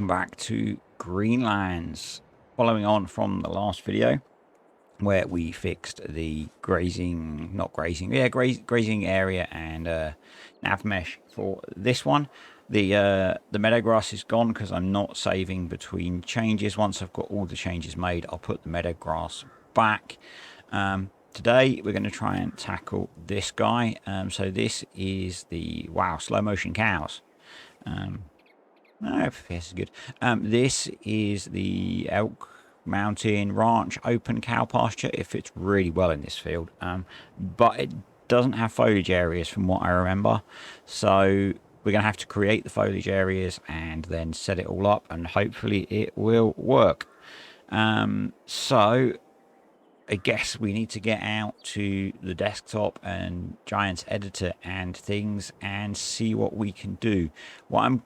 welcome back to Greenlands. Following on from the last video where we fixed the grazing area and nav mesh for this one. The meadow grass is gone because I'm not saving between changes. Once I've got all the changes made, I'll put the meadow grass back. Today we're going to try and tackle this guy. So this is the slow motion cows. No, this is good. This is the Elk Mountain Ranch open cow pasture. It fits really well in this field, but it doesn't have foliage areas from what I remember. So we're going to have to create the foliage areas and then set it all up, and hopefully it will work. So I guess we need to get out to the desktop and Giants editor and things and see what we can do. What I'm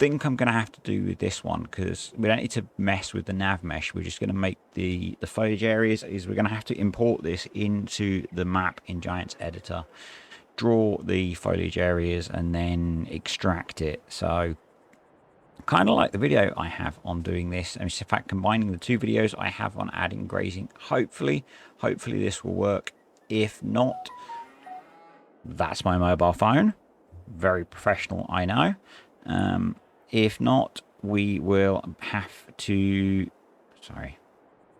going to have to do with this one, because we don't need to mess with the nav mesh, we're just going to make the foliage areas, is we're going to have to import this into the map in Giants editor, draw the foliage areas and then extract it. So kind of like the video I have on doing this, and in fact combining the two videos I have on adding grazing. Hopefully this will work. If not, that's my mobile phone. Very professional, I know. If not, we will have to... Sorry.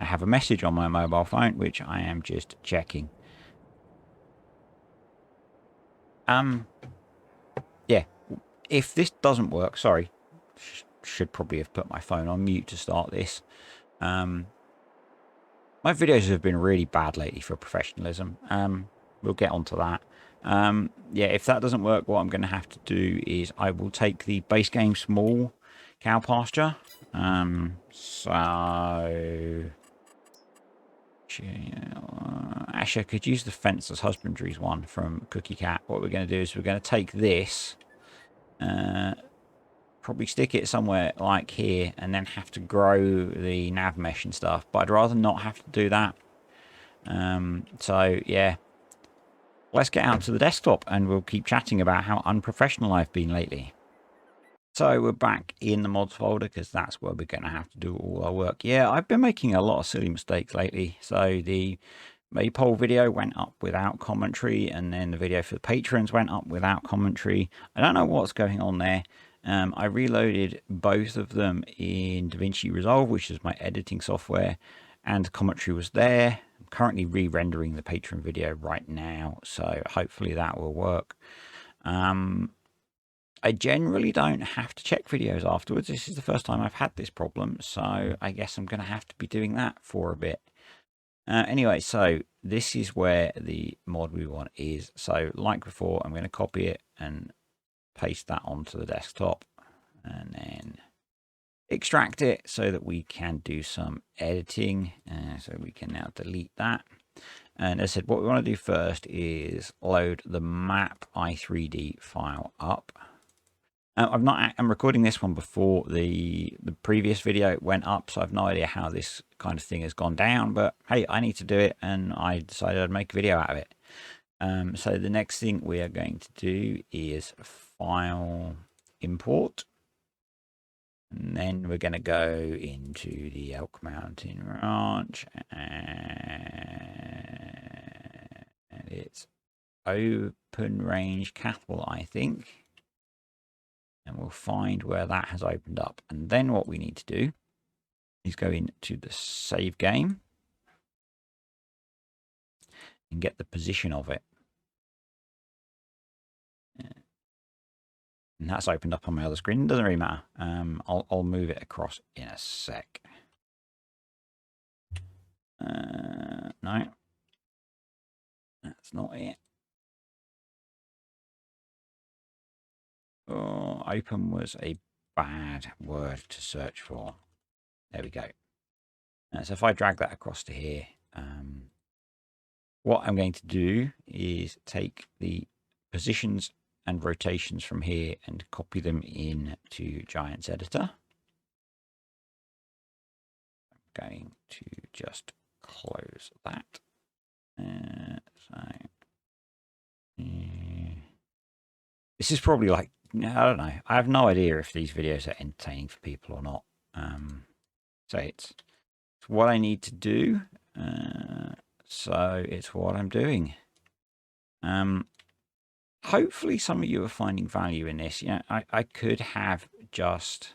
I have a message on my mobile phone, which I am just checking. Yeah. If this doesn't work... Sorry. Should probably have put my phone on mute to start this. My videos have been really bad lately for professionalism. We'll get onto that. Yeah, if that doesn't work, what I'm going to have to do is I will take the base game small cow pasture. So Asher could use the fenceless husbandries one from Cookie Cat. What we're going to do is we're going to take this, probably stick it somewhere like here, and then have to grow the nav mesh and stuff. But I'd rather not have to do that. So yeah. Let's get out to the desktop and we'll keep chatting about how unprofessional I've been lately. So we're back in the mods folder because that's where we're going to have to do all our work. Yeah, I've been making a lot of silly mistakes lately. So the Maypole video went up without commentary, and then the video for the patrons went up without commentary. I don't know what's going on there. I reloaded both of them in DaVinci Resolve, which is my editing software, and commentary was there. I'm currently re-rendering the patron video right now, so hopefully that will work. I generally don't have to check videos afterwards. This is the first time I've had this problem, so I guess I'm going to have to be doing that for a bit. Anyway, so this is where the mod we want is. So like before, I'm going to copy it and paste that onto the desktop and then extract it so that we can do some editing. So we can now delete that. And as I said, what we want to do first is load the map i3D file up. I'm recording this one before the previous video went up, so I've no idea how this kind of thing has gone down, but hey, I need to do it, and I decided I'd make a video out of it. So the next thing we are going to do is file import, and then we're going to go into the Elk Mountain Ranch, and it's open range cattle, I think. And we'll find where that has opened up. And then what we need to do is go into the save game and get the position of it. And that's opened up on my other screen. It doesn't really matter. I'll move it across in a sec. No. That's not it. Oh, open was a bad word to search for. There we go. So if I drag that across to here, what I'm going to do is take the positions and rotations from here and copy them in to Giants editor. I'm going to just close that. This is probably like I don't know. I have no idea if these videos are entertaining for people or not. So it's what I need to do. So it's what I'm doing. Hopefully some of you are finding value in this. Yeah, I could have just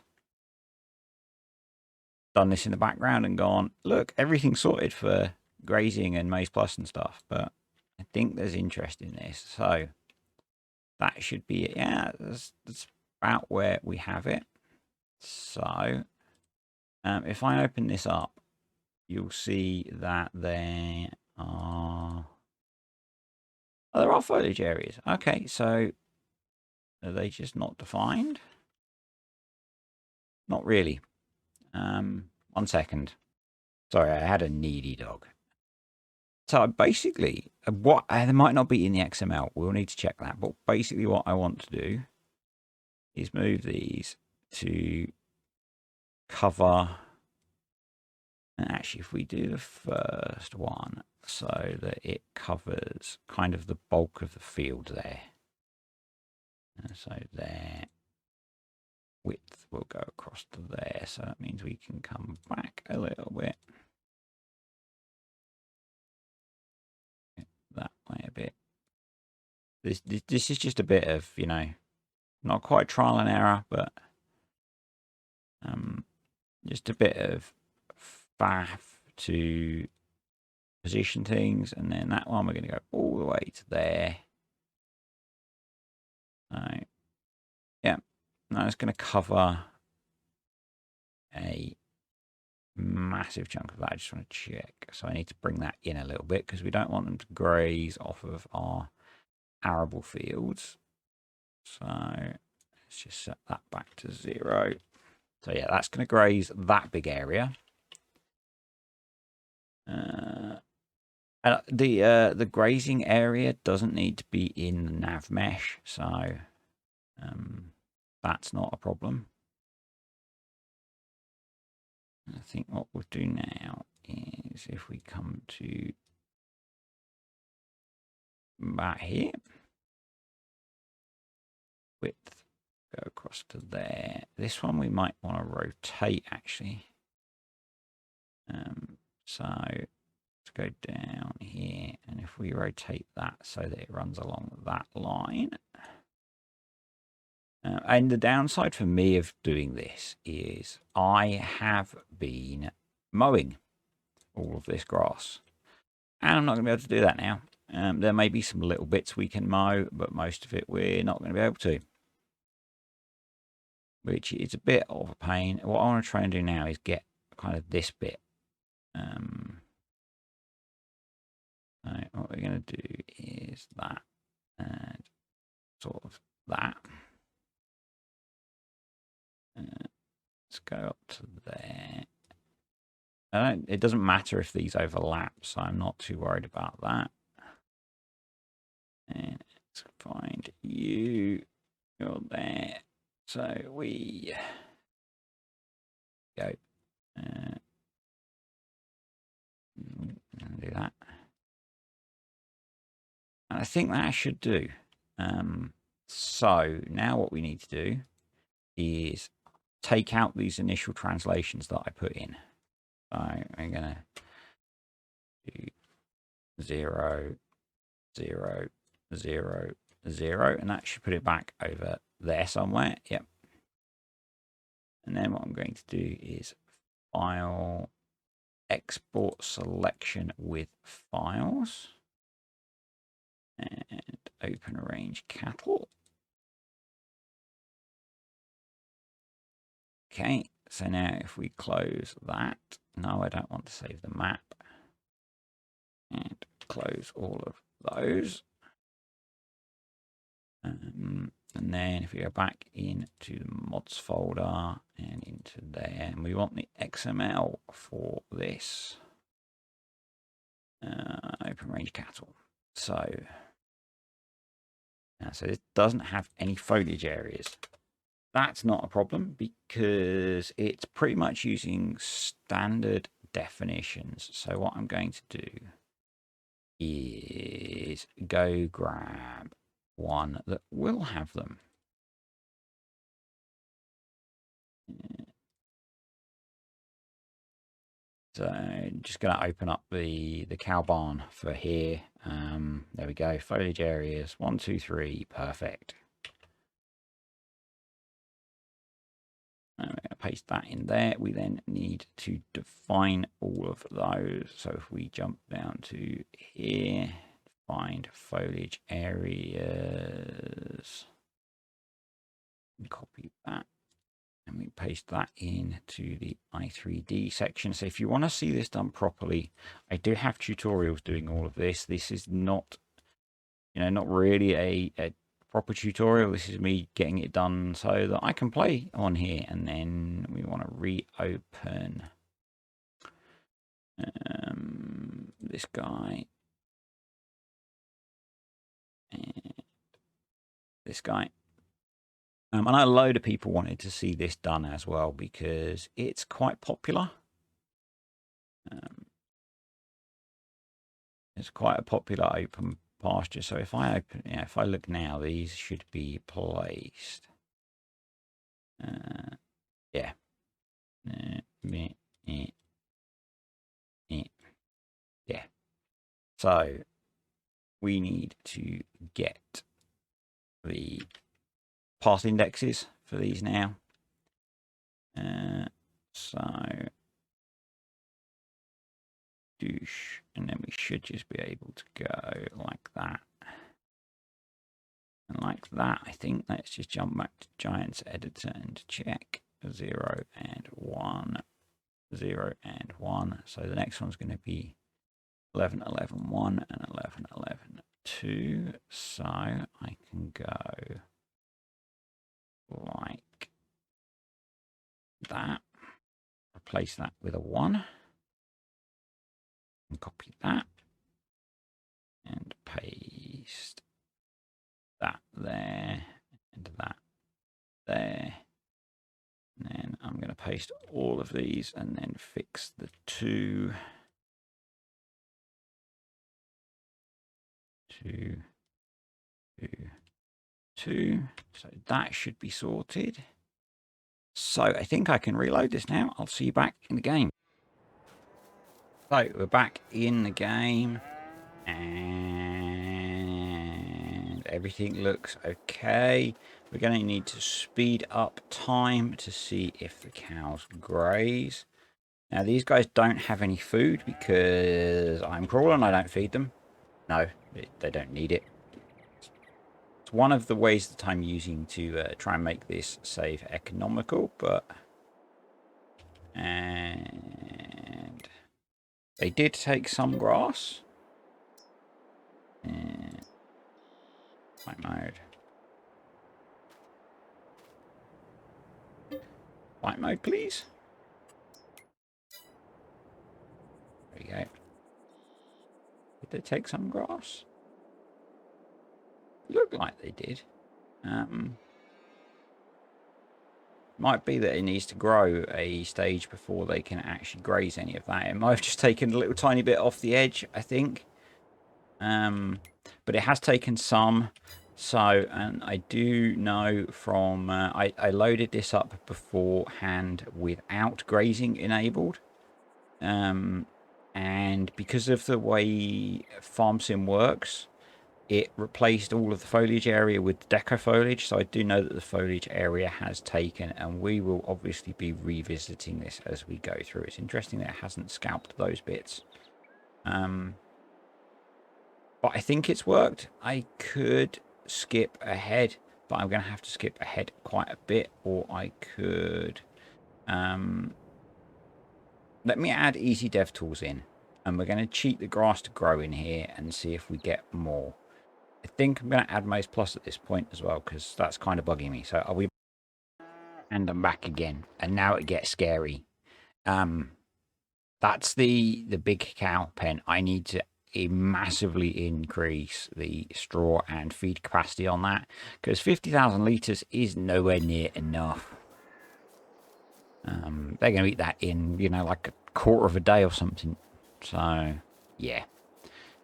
done this in the background and gone, look, everything's sorted for grazing and Maize Plus and stuff. But I think there's interest in this. So that should be it. Yeah, that's about where we have it. So if I open this up, you'll see that there are foliage areas. Okay, so are they just not defined? Not really. 1 second. Sorry, I had a needy dog. So basically, what there might not be in the XML. We'll need to check that. But basically, what I want to do is move these to cover. And actually, if we do the first one so that it covers kind of the bulk of the field there. And so there, width will go across to there. So that means we can come back a little bit. That way a bit. This is just a bit of, you know, not quite trial and error, but just a bit of faff to position things. And then that one we're going to go all the way to there. So yeah, now it's going to cover a massive chunk of that. I just want to check. So I need to bring that in a little bit because we don't want them to graze off of our arable fields. So let's just set that back to 0. So yeah, that's going to graze that big area. And the grazing area doesn't need to be in the nav mesh, so that's not a problem. I think what we'll do now is if we come to back here, width, go across to there. This one we might want to rotate actually. So let's go down here, and if we rotate that so that it runs along that line. And the downside for me of doing this is I have been mowing all of this grass, and I'm not going to be able to do that now. There may be some little bits we can mow, but most of it we're not going to be able to, which is a bit of a pain. What I want to try and do now is get kind of this bit. So what we're going to do is that and sort of that. Let's go up to there. It doesn't matter if these overlap, so I'm not too worried about that. And let's find you. You're there. So we go. Do that. And I think that should do. So now what we need to do is take out these initial translations that I put in. So I'm going to do 0, 0, 0, 0, and that should put it back over there somewhere. Yep. And then what I'm going to do is file, export selection with files, and open arrange cattle. Okay, so now if we close that, no, I don't want to save the map, and close all of those. And then if we go back into the mods folder and into there, and we want the XML for this, open range cattle. So it doesn't have any foliage areas. That's not a problem because it's pretty much using standard definitions. So what I'm going to do is go grab one that will have them. So just going to open up the cow barn for here. There we go. Foliage areas 1, 2, 3. Perfect. And we're going to paste that in there. We then need to define all of those. So if we jump down to here, find foliage areas, copy that. And we paste that into the i3D section. So if you want to see this done properly, I do have tutorials doing all of this. This is not, not really a proper tutorial. This is me getting it done so that I can play on here. And then we want to reopen this guy. And this guy. And I know a load of people wanted to see this done as well because it's quite popular. It's quite a popular open pasture. So if I open, if I look now, these should be placed. Yeah. Yeah. So we need to get the path indexes for these now. So douche, and then we should just be able to go like that. And like that, I think. Let's just jump back to Giants Editor and check 0 and 1. 0 and 1. So the next one's going to be 11, 11, 1 and 11, 11, 2. So I can go like that. Replace that with a 1. And copy that. And paste that there. And that there. And then I'm going to paste all of these and then fix the 2. 2, 2, 2. So that should be sorted. So I think I can reload this now. I'll see you back in the game. So we're back in the game and everything looks okay. We're going to need to speed up time to see if the cows graze. Now these guys don't have any food because I'm crawling. I don't feed them. No, they don't need it. It's one of the ways that I'm using to try and make this save economical, but and they did take some grass. And flight mode. Flight mode, please. There you go. Did they take some grass? Looked like they did. Might be that it needs to grow a stage before they can actually graze any of that. It might have just taken a little tiny bit off the edge, I think. But it has taken some. So, and I do know from... I loaded this up beforehand without grazing enabled. And because of the way FarmSim works, it replaced all of the foliage area with deco foliage. So I do know that the foliage area has taken, and we will obviously be revisiting this as we go through. It's interesting that it hasn't scalped those bits. But I think it's worked. I could skip ahead, but I'm going to have to skip ahead quite a bit, or I could... let me add easy dev tools in, and we're going to cheat the grass to grow in here and see if we get more. I think I'm going to add Maze Plus at this point as well, because that's kind of bugging me. So are we... And I'm back again, and now it gets scary. That's the big cow pen. I need to massively increase the straw and feed capacity on that, because 50,000 litres is nowhere near enough. They're going to eat that in, like a quarter of a day or something. So, yeah.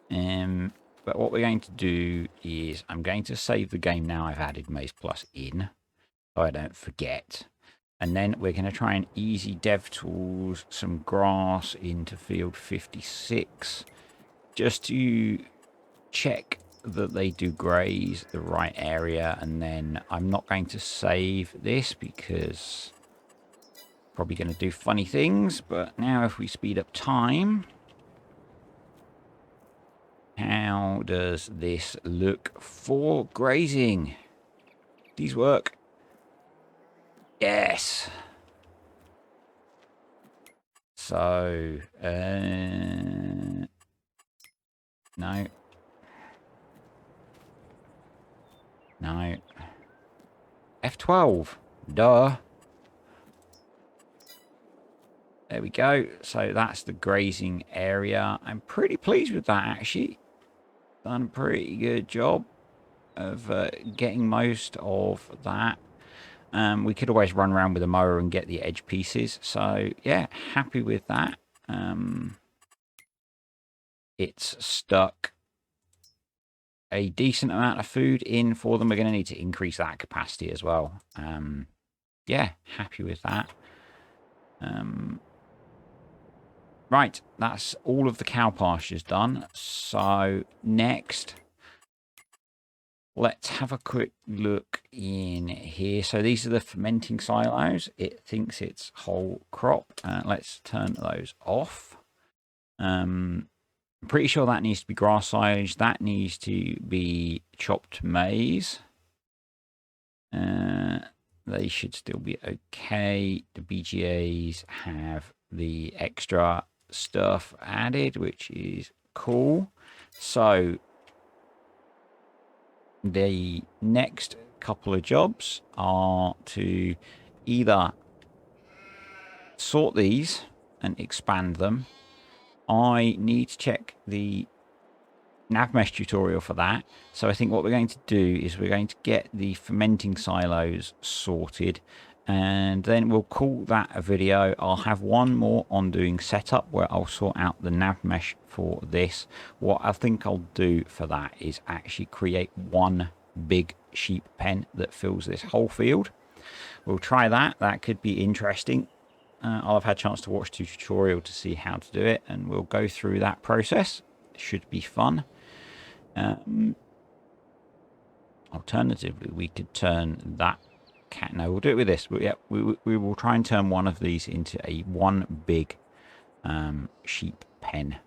But what we're going to do is I'm going to save the game now I've added Maze Plus in, so I don't forget. And then we're going to try and easy dev tools some grass into field 56 just to check that they do graze the right area. And then I'm not going to save this because probably going to do funny things. But now if we speed up time, how does this look for grazing? These work. Yes. So, no. No. F12. Duh. There we go. So that's the grazing area. I'm pretty pleased with that, actually. Done a pretty good job of getting most of that. We could always run around with a mower and get the edge pieces. So, yeah, happy with that. It's stuck a decent amount of food in for them. We're going to need to increase that capacity as well. Yeah, happy with that. Right, that's all of the cow pastures done. So next, let's have a quick look in here. So these are the fermenting silos. It thinks it's whole crop. Let's turn those off. I'm pretty sure that needs to be grass silage. That needs to be chopped maize. They should still be okay. The BGAs have the extra stuff added, which is cool. So the next couple of jobs are to either sort these and expand them. I need to check the navmesh tutorial for that. So I think what we're going to do is we're going to get the fermenting silos sorted, and then we'll call that a video. I'll have one more on doing setup where I'll sort out the navmesh for this. What I think I'll do for that is actually create one big sheep pen that fills this whole field. We'll try that. That could be interesting. I'll have had a chance to watch the tutorial to see how to do it, and we'll go through that process. It should be fun. Alternatively, we could turn that cat. No, we'll do it with this. But yeah, we will try and turn one of these into a one big sheep pen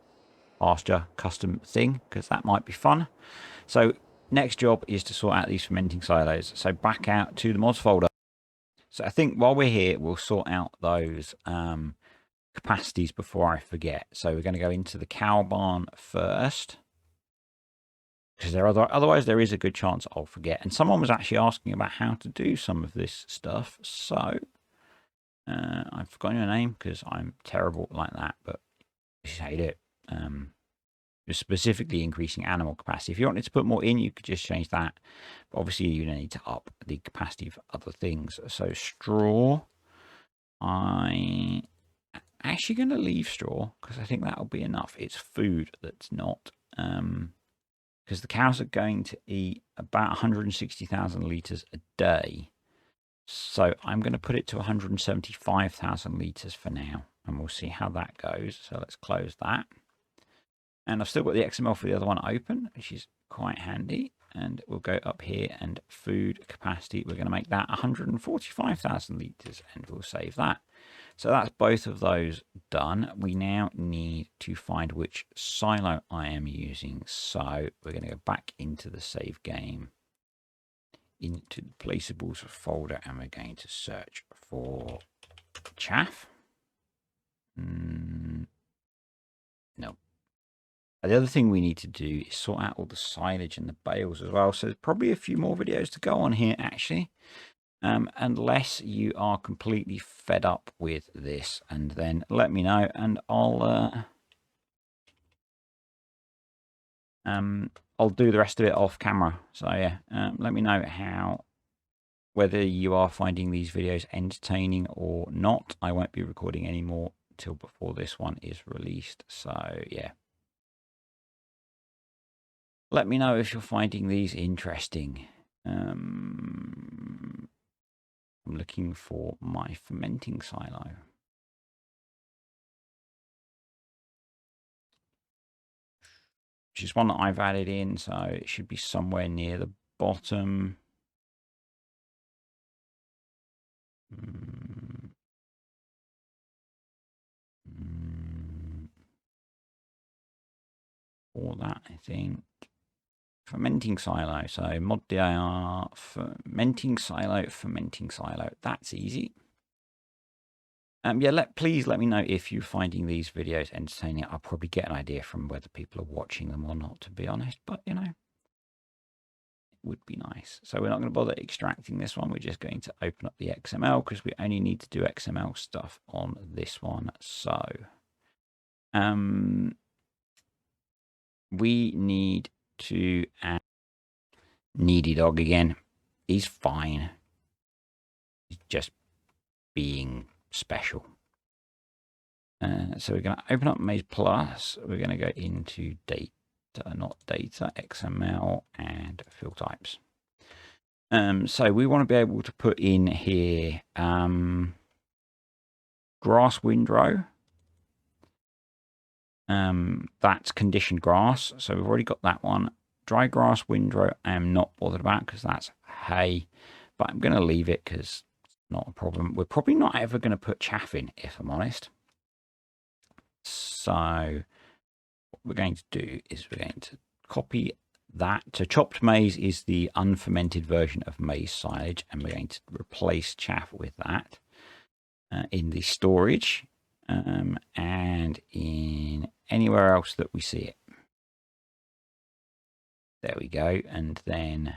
pasture custom thing, because that might be fun. So next job is to sort out these fermenting silos. So back out to the mods folder. So I think while we're here, we'll sort out those capacities before I forget. So we're going to go into the cow barn first, because otherwise there is a good chance I'll forget. And someone was actually asking about how to do some of this stuff. So I've forgotten your name because I'm terrible like that, but this is how you do it. Just specifically increasing animal capacity. If you wanted to put more in, you could just change that. But obviously you need to up the capacity of other things. So straw, I'm actually going to leave straw because I think that'll be enough. It's food that's not. Because the cows are going to eat about 160,000 litres a day. So I'm going to put it to 175,000 litres for now, and we'll see how that goes. So let's close that. And I've still got the XML for the other one open, which is quite handy. And we'll go up here and food capacity. We're going to make that 145,000 litres, and we'll save that. So that's both of those done. We now need to find which silo I am using. So we're going to go back into the save game, into the placeables folder, and we're going to search for chaff. No. The other thing we need to do is sort out all the silage and the bales as well. So there's probably a few more videos to go on here, actually. Unless you are completely fed up with this, and then let me know, and I'll do the rest of it off camera. So yeah, let me know whether you are finding these videos entertaining or not. I won't be recording any more till before this one is released. So yeah, let me know if you're finding these interesting. I'm looking for my fermenting silo. Which is one that I've added in, so it should be somewhere near the bottom. All that, I think. Fermenting silo. So mod dir fermenting silo. That's easy. Yeah, please let me know if you're finding these videos entertaining. I'll probably get an idea from whether people are watching them or not, to be honest. But, you know, it would be nice. So we're not going to bother extracting this one. We're just going to open up the XML because we only need to do XML stuff on this one. So we need to add Needy Dog again. He's fine. He's just being special. So we're going to open up Maze Plus. We're going to go into data, not data, XML, and field types. So we want to be able to put in here grass windrow. That's conditioned grass. So we've already got that one. Dry grass windrow I am not bothered about because that's hay. But I'm going to leave it because it's not a problem. We're probably not ever going to put chaff in, if I'm honest. So what we're going to do is we're going to copy that. So chopped maize is the unfermented version of maize silage, and we're going to replace chaff with that in the storage and in anywhere else that we see it. There we go, and then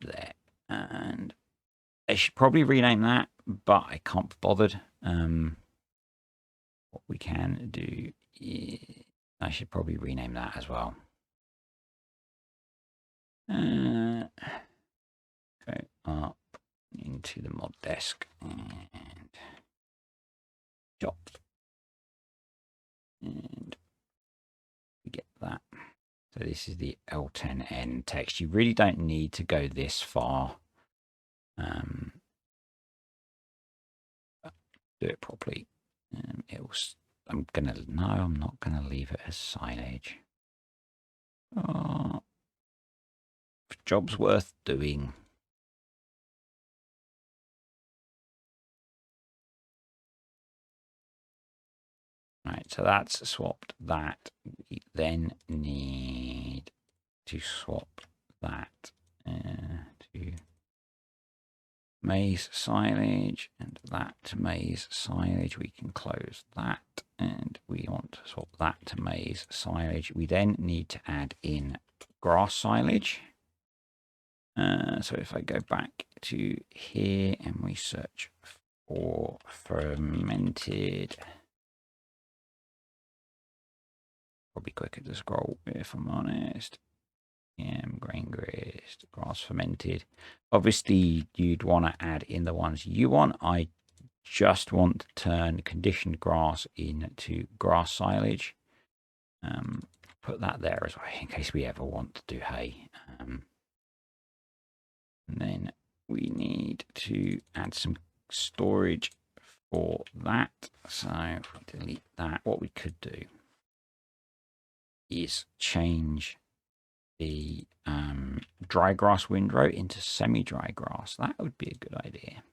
there. And I should probably rename that, but I can't be bothered. What we can do is I should probably rename that as well. Go up into the mod desk and chop. And we get that. So this is the L10N text. You really don't need to go this far. Do it properly. I'm not gonna leave it as silage. Oh, job's worth doing. Right, so that's swapped that. We then need to swap that to maize silage, and that to maize silage. We can close that, and we want to swap that to maize silage. We then need to add in grass silage. So if I go back to here and we search for fermented, probably quicker to scroll if I'm honest. Grain grazed, grass fermented. Obviously, you'd want to add in the ones you want. I just want to turn conditioned grass into grass silage. Put that there as well in case we ever want to do hay. And then we need to add some storage for that. So if we delete that, what we could do is change the dry grass windrow into semi-dry grass. That would be a good idea.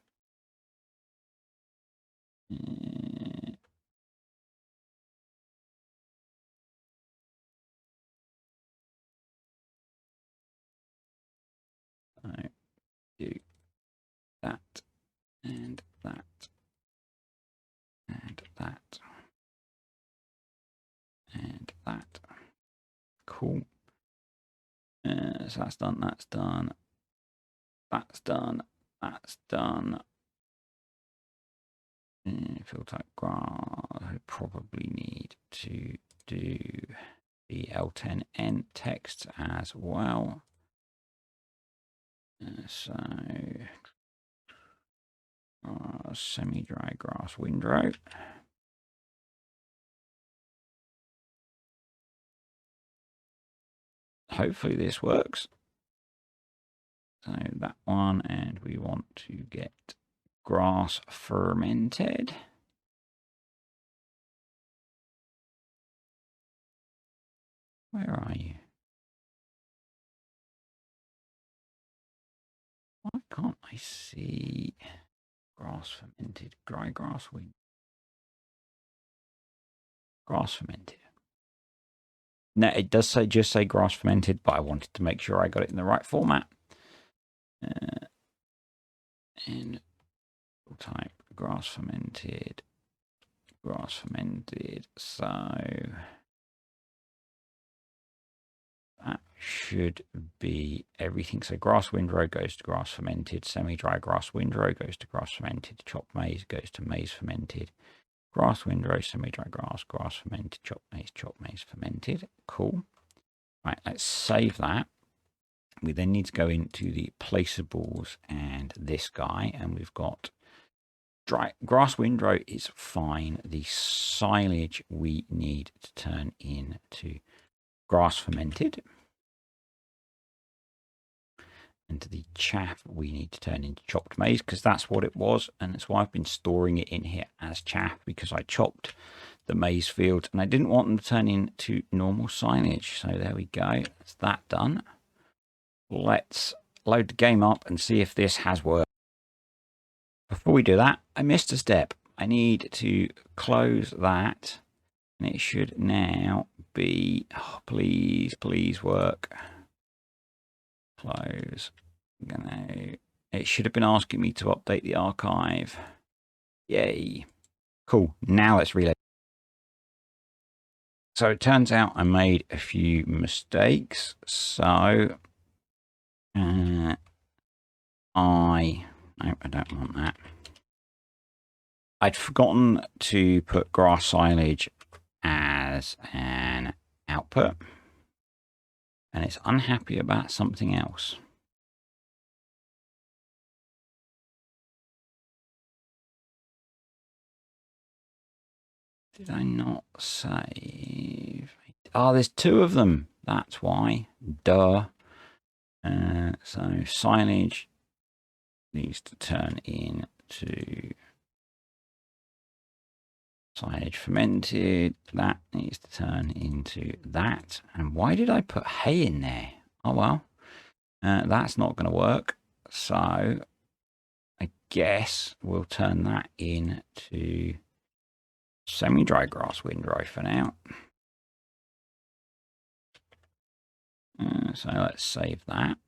So do that and that and that and that. Cool. So that's done. That's done. That's done. That's done. Field type grass. I probably need to do the L10N text as well. So semi-dry grass windrow. Hopefully this works. So that one, and we want to get grass fermented. Where are you? Why can't I see grass fermented? Dry grass wheat. Grass fermented. No, it does say just say grass fermented, but I wanted to make sure I got it in the right format. And we'll type grass fermented. Grass fermented. So that should be everything. So grass windrow goes to grass fermented. Semi-dry grass windrow goes to grass fermented. Chopped maize goes to maize fermented. Grass windrow, semi-dry grass, grass fermented, chopped maize fermented. Cool. Right, let's save that. We then need to go into the placeables and this guy, and we've got dry grass windrow is fine. The silage we need to turn into grass fermented. And the chaff we need to turn into chopped maize, because that's what it was, and that's why I've been storing it in here as chaff, because I chopped the maize fields and I didn't want them to turn into normal silage. So there we go, that's that done. Let's load the game up and see if this has worked. Before we do that, I missed a step. I need to close that, and it should now be, oh, please work. Close. It should have been asking me to update the archive. Yay. Cool. Now let's reload. So it turns out I made a few mistakes. So no, I don't want that. I'd forgotten to put grass silage as an output, and it's unhappy about something else. Did I not save? Oh, there's two of them. That's why. Duh. So silage needs to turn into silage fermented. That needs to turn into that. And why did I put hay in there? Oh, well, that's not going to work. So I guess we'll turn that into semi-dry grass windrow for now. So let's save that.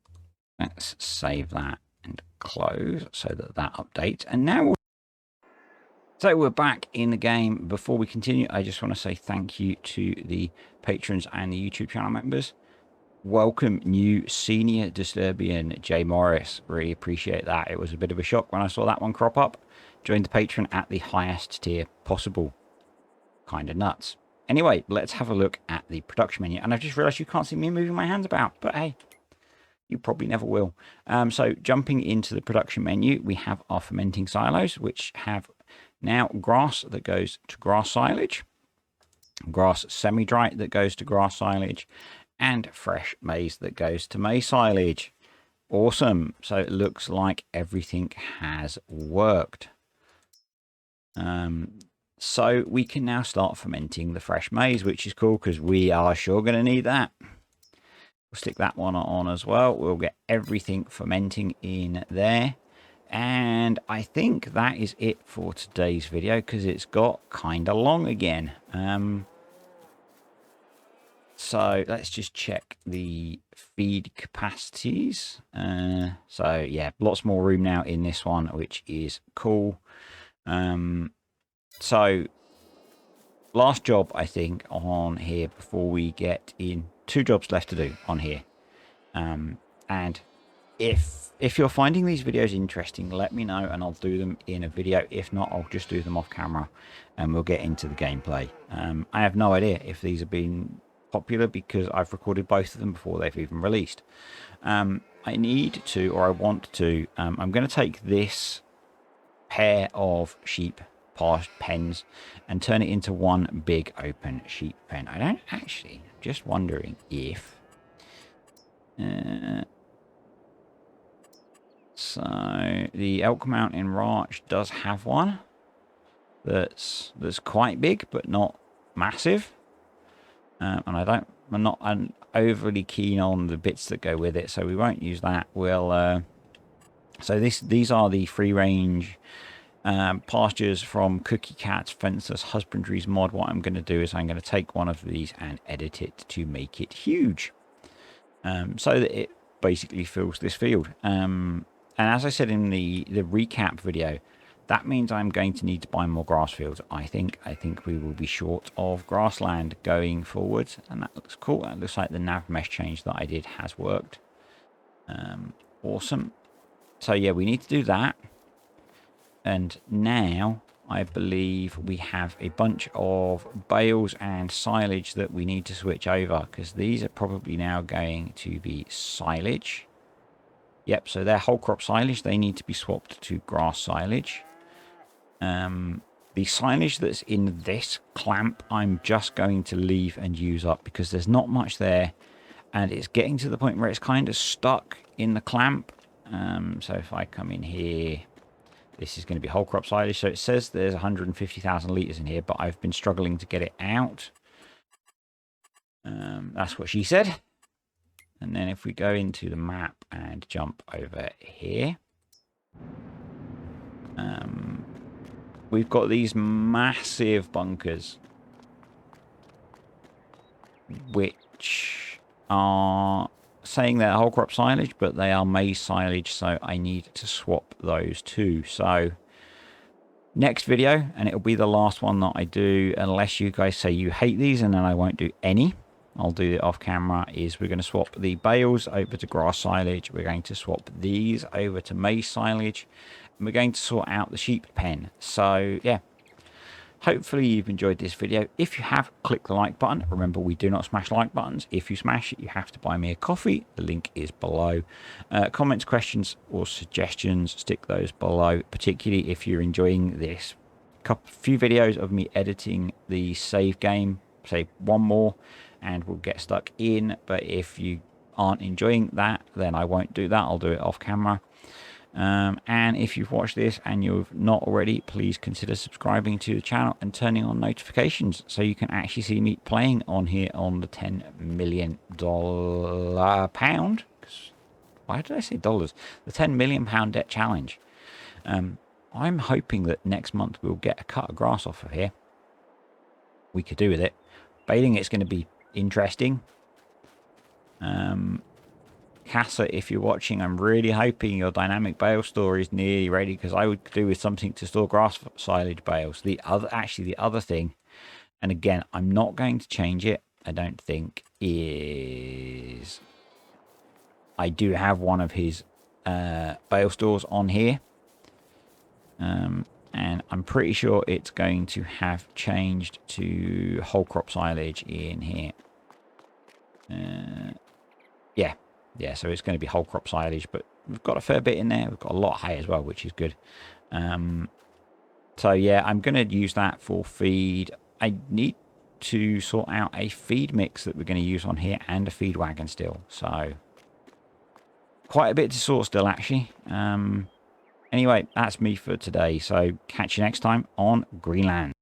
Let's save that and close so that that updates. And now so we're back in the game. Before we continue, I just want to say thank you to the patrons and the YouTube channel members. Welcome, new senior Disturbian Jay Morris. Really appreciate that. It was a bit of a shock when I saw that one crop up. Joined the patron at the highest tier possible. Kind of nuts. Anyway, let's have a look at the production menu. And I've just realized you can't see me moving my hands about, but hey, you probably never will. So jumping into the production menu, we have our fermenting silos, which have now grass that goes to grass silage, grass semi-dry that goes to grass silage, and fresh maize that goes to maize silage. Awesome. So it looks like everything has worked. So we can now start fermenting the fresh maize, which is cool because we are sure going to need that. We'll stick that one on as well. We'll get everything fermenting in there. And I think that is it for today's video because it's got kind of long again. So let's just check the feed capacities. So yeah, lots more room now in this one, which is cool. So last job, I think, on here before we get in. 2 jobs left to do on here. And if you're finding these videos interesting, let me know and I'll do them in a video. If not, I'll just do them off camera and we'll get into the gameplay. I have no idea if these have been popular because I've recorded both of them before they've even released. I need to, or I want to, I'm going to take this pair of sheep pens and turn it into one big open sheep pen. I don't actually, just wondering if So the Elk Mountain Ranch does have one that's quite big, but not massive. And I'm not overly keen on the bits that go with it, so we won't use that. We'll so these are the free range pastures from Cookie Cat's Fenceless Husbandry's mod. What I'm going to do is I'm going to take one of these and edit it to make it huge, so that it basically fills this field. And as I said in the recap video, that means I'm going to need to buy more grass fields. I think we will be short of grassland going forward, and that looks cool. That looks like the nav mesh change that I did has worked. Awesome. So yeah, we need to do that. And now I believe we have a bunch of bales and silage that we need to switch over, because these are probably now going to be silage. Yep, so they're whole crop silage. They need to be swapped to grass silage. The silage that's in this clamp, I'm just going to leave and use up because there's not much there. And it's getting to the point where it's kind of stuck in the clamp. So if I come in here, this is going to be whole crop silage. So it says there's 150,000 litres in here, but I've been struggling to get it out. That's what she said. And then if we go into the map and jump over here, we've got these massive bunkers, which are saying they're whole crop silage, but they are maize silage, so I need to swap those too. So next video, and it'll be the last one that I do, unless you guys say you hate these, and then I won't do any. I'll do it off camera. Is we're going to swap the bales over to grass silage. We're going to swap these over to maize silage. And we're going to sort out the sheep pen. So yeah, hopefully you've enjoyed this video. If you have, click the like button. Remember, we do not smash like buttons. If you smash it, you have to buy me a coffee. The link is below. Comments, questions, or suggestions, stick those below, particularly if you're enjoying this few videos of me editing the save game. Say one more and we'll get stuck in. But if you aren't enjoying that, then I won't do that. I'll do it off camera. And if you've watched this and you've not already, please consider subscribing to the channel and turning on notifications so you can actually see me playing on here on the $10 million pound. Why did I say dollars? The £10 million debt challenge. I'm hoping that next month we'll get a cut of grass off of here. We could do with it. Baling it's going to be interesting. Casa, if you're watching, I'm really hoping your dynamic bale store is nearly ready, because I would do with something to store grass silage bales. The other thing, and again, I'm not going to change it, I don't think, is I do have one of his bale stores on here. And I'm pretty sure it's going to have changed to whole crop silage in here. Yeah, so it's going to be whole crop silage, but we've got a fair bit in there. We've got a lot of hay as well, which is good. So yeah, I'm going to use that for feed. I need to sort out a feed mix that we're going to use on here and a feed wagon still. So quite a bit to sort still, actually. Anyway, that's me for today. So catch you next time on Greenland.